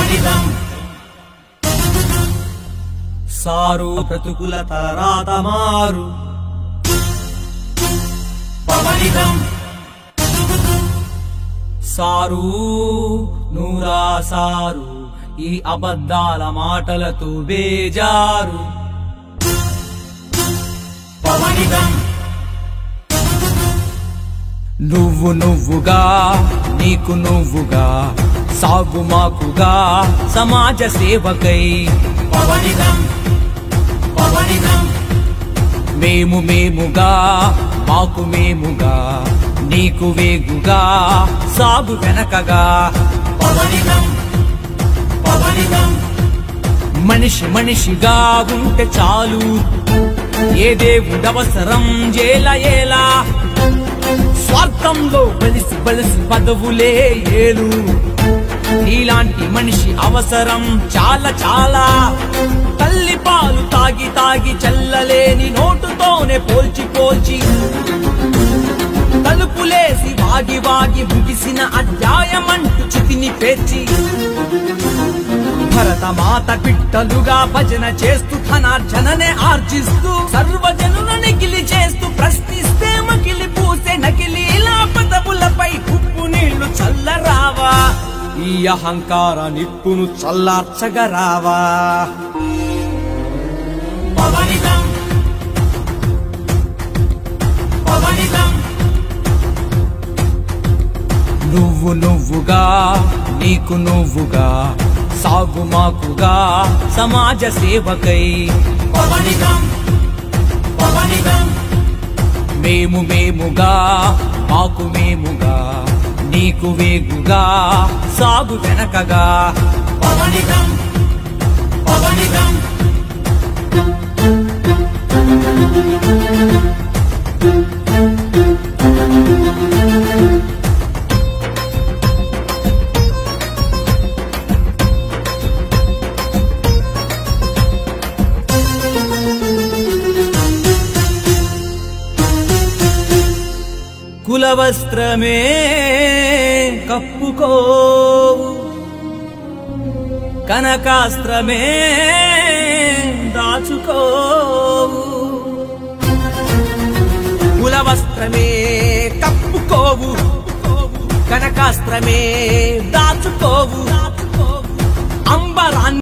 పవనిదం sir బ్రతుకుల తరాత మారు పవనిదం sir నూరా sir ఈ అబద్ధాల మాటలతో బేజారు పవనిదం నువ్వు నువ్వుగా నీకు నువ్వుగా సాగుమాకుగా సమాజ సేవకై పవనిదం పవనిదం మేము మేముగా మాకు మేముగా నీకు వేగుగా సాగు వెనకగా పవనిదం పవనిదం మనిషి మనిషిగా ఉంటే చాలు ఏ దేవుడవసరం జేలయేలా స్వార్థంలో బలిసి బలిసి పదవులే ఏలు నీలాంటి మనిషి అవసరం చాలా చాలా తల్లి పాలు తాగి తాగి చల్లలేని నోటుతోనే పోల్చి పోల్చి తలుపులేసి వాగి వాగి ముగిసిన అధ్యాయమంటూ చితిని పేర్చి భరతమాత బిడ్డలుగా భజన చేస్తూ ధనార్జననే ఆర్జిస్తూ సర్వజనులని గిలి చేస్తూ ప్రశ్నిస్తే మకిలి పూసే నకిలీలా పదవులపై ఉప్పు నీళ్లు చల్లరావా ఈ అహంకార నిప్పును చల్లార్చగరావా పవనిదం పవనిదం నువ్వు నువ్వుగా నీకు నువ్వుగా సాగుమాకుగా సమాజ సేవకై పవనిదం పవనిదం మేము మేముగా మాకు మేముగా నీకు వేగుగా సాగు వెనకగా పవనిదం పవనిదం కులవస్త్రమే కప్పుకోవు కనకాస్త్రమే దాచుకోవు కులవస్త్రమే కప్పుకోవు కనకాస్త్రమే దాచుకోవు అంబరాన్ని